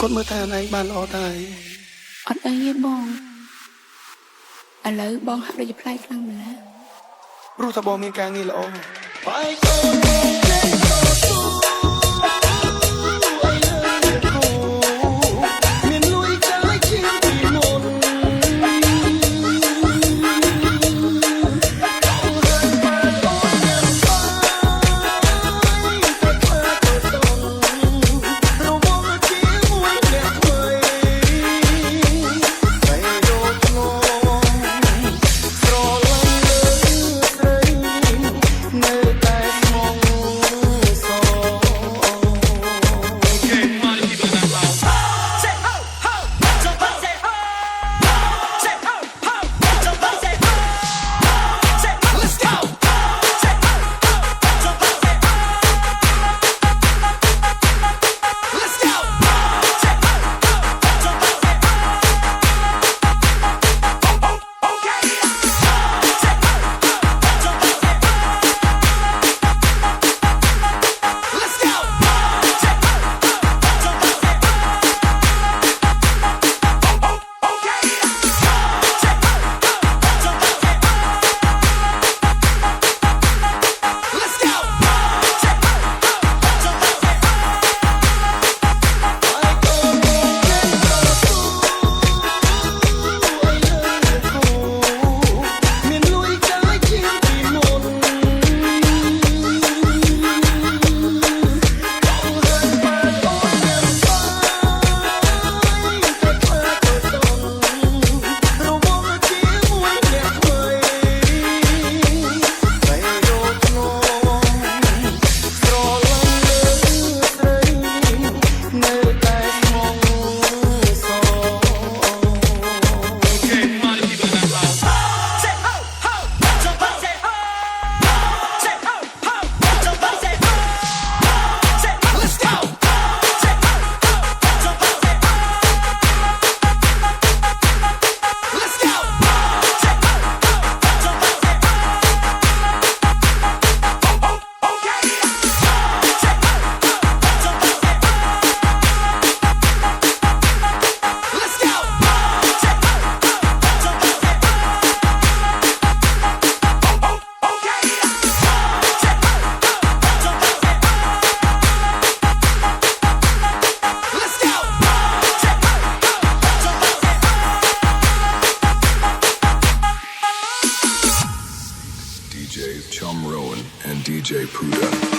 គាត់មើលថាណៃបានល្អតែអត់អីទេបងឥឡូវបងហាក់ដូចជាប្លែកខ្លាំងម្ល៉េះព្រោះថាបងមានការងារល្អបាយកូនមានលុយចាំឲ្យជាពីមុនChum Rowan and DJ Puda.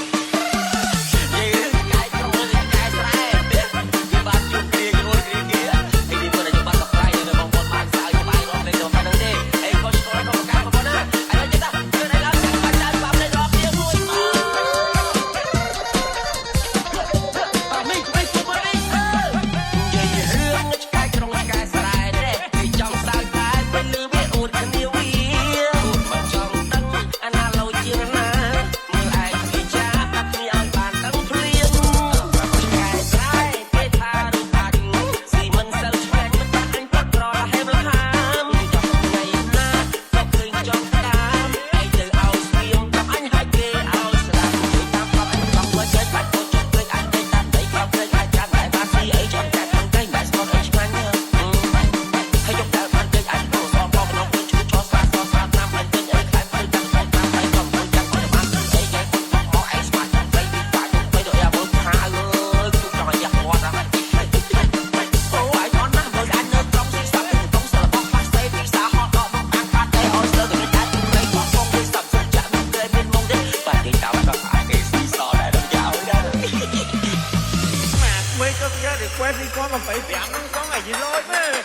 quét đi con mà phải bẻm có ngày gì lỗi với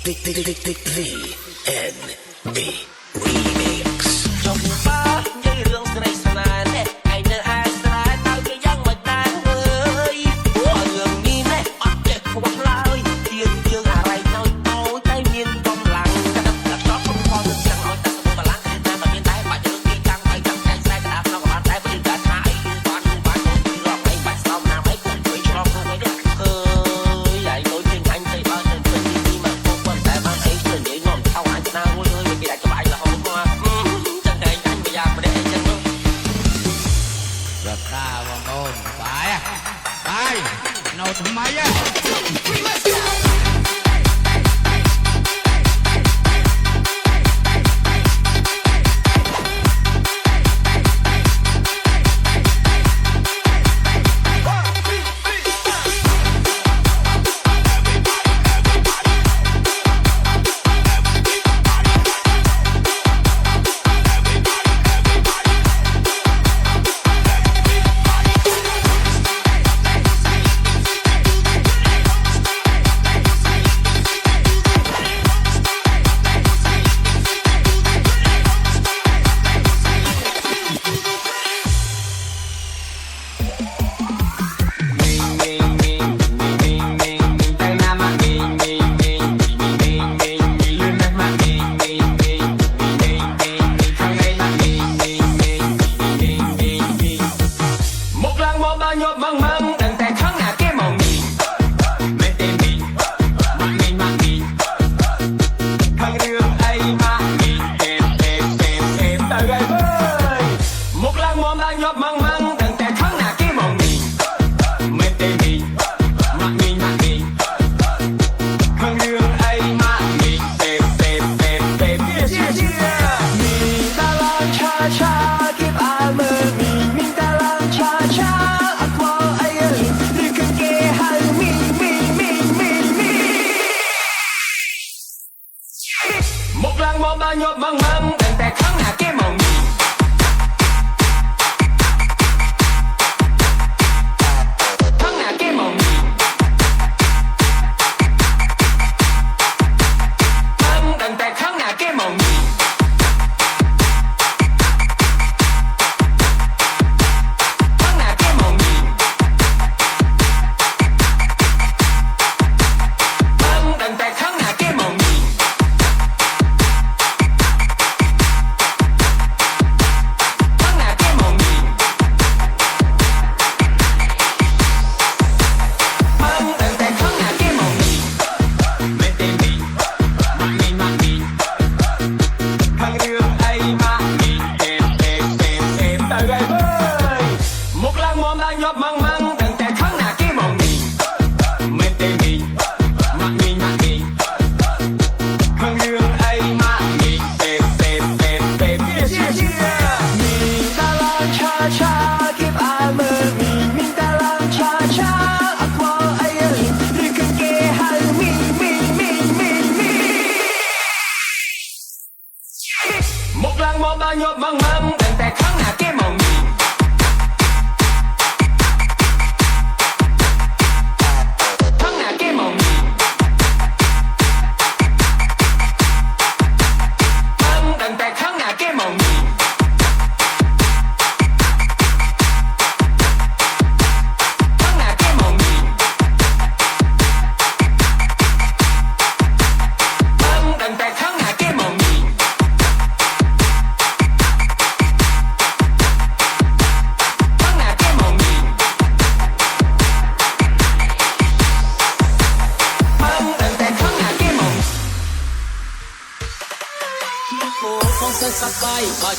จบฟ้ายังเรื่องไรสนานไอ้เนื้ออาสาเต้าก็ยังไม่ตายเลยว่าเรื่องนี้แม่อดเจ็บปวดเลยเตียงอะไรน้อยโตใจเมียนกำลังกระดับกระดอบพอจะเสียงน้อยแต่สมบัติล้างแต่มาเมียนได้มาเจอที่จังไปจังใจแซ่บอาบน้ำมาได้ไปดูการหายบ้านที่หลอกไอ้บ้านซ้อมน้ำไอ้กุ้งช่วยชอบด้วยเนี่ยใหญ่โตจริงอันใจบ้านเป็นคนที่มาพบวันแต่บางไอ้เพื่อนเดี๋ยวงอมเข้าหาจะน่าวุ่นเลยไม่ได้จะไปละห้องมาจังใจอันไม่อยากไม่ได้จังเลยราคาบางคนไปโนทำไมอ่ะ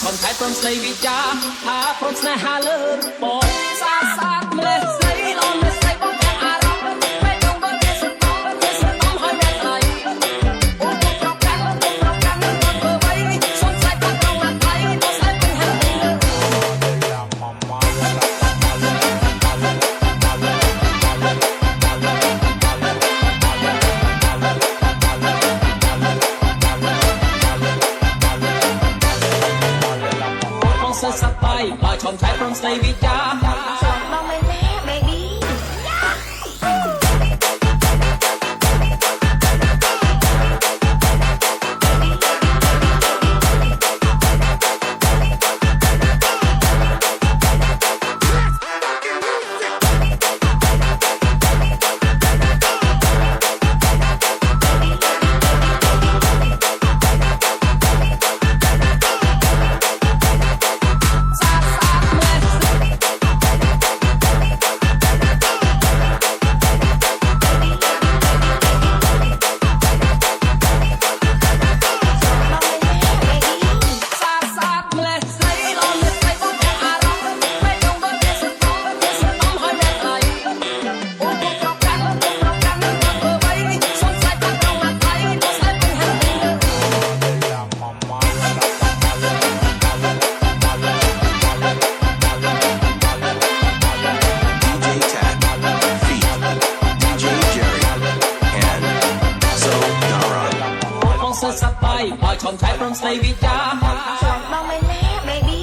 คนไทยต้นสวิจาหาพรสนาหาเลิศบอกซาซาเมลสไลลอนเมสไลบอกแค่อารมณ์ไม่ต้องบอกแค่สตอมแค่สตอมให้แม่ไทยโอ้พวกเราแค่เราพวกเราแค่เราต้องเบอร์ไว้สนใจพวกเราไทยต้องใส่เป็นแฮปปี้สับไปปล่อยชมไทยพร้อมใส่วิจารณ์มองไม่แน่ไม่ดี សើសប្បាយបើឈុំឆៃព្រមស្ដីវិចារបងមែនណា baby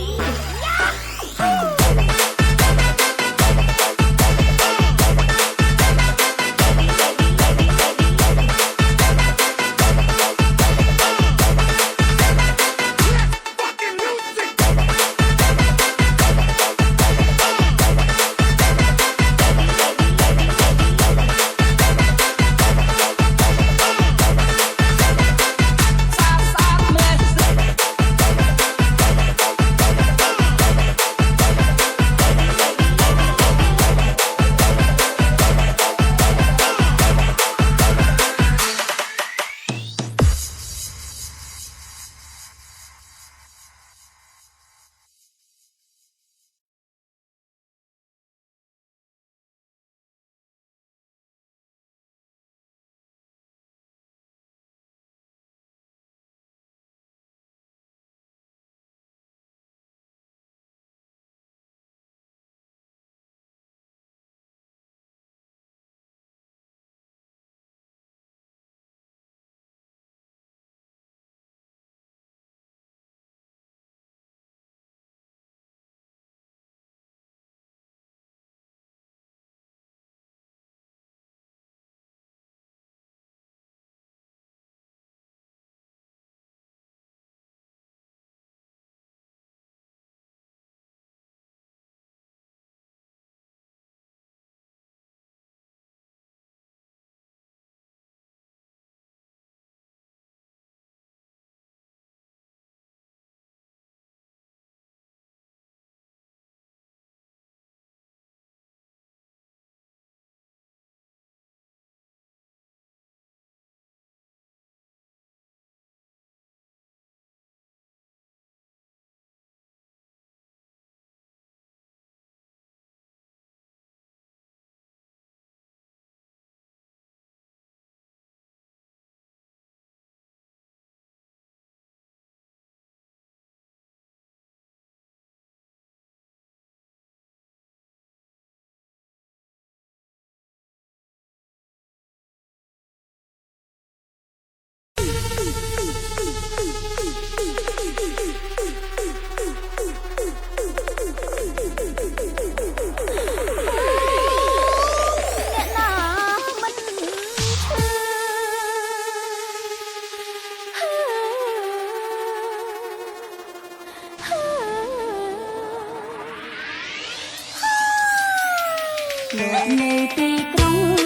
នៅទីក្រុង